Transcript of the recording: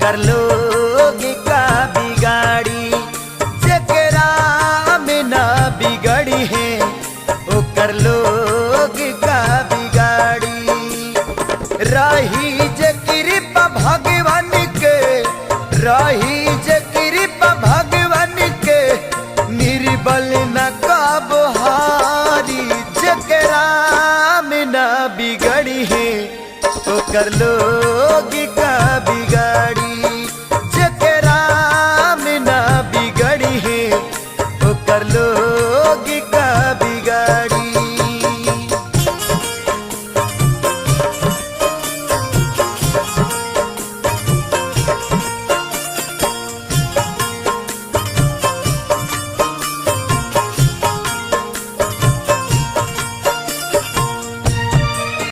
ओकर लोग का बिगाड़ी, जेकरा में ना बिगड़ी है ओकर लोग का बिगाड़ी। रही जे कृपा भगवान के, रही जे कृपा भगवान के, निर्बल न कब हारी, जेकरा में ना बिगड़ी है ओकर लोग का बिगाड़ी।